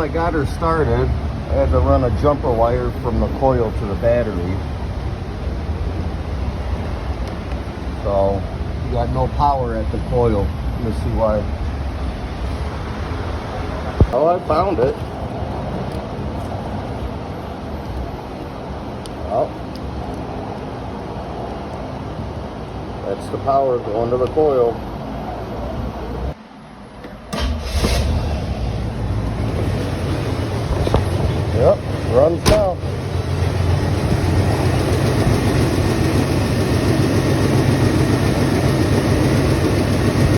I got her started, I had to run a jumper wire from the coil to the battery. So, you got no power at the coil. Let me see why. Oh, I found it. Oh. That's the power going to the coil. Yep, runs now.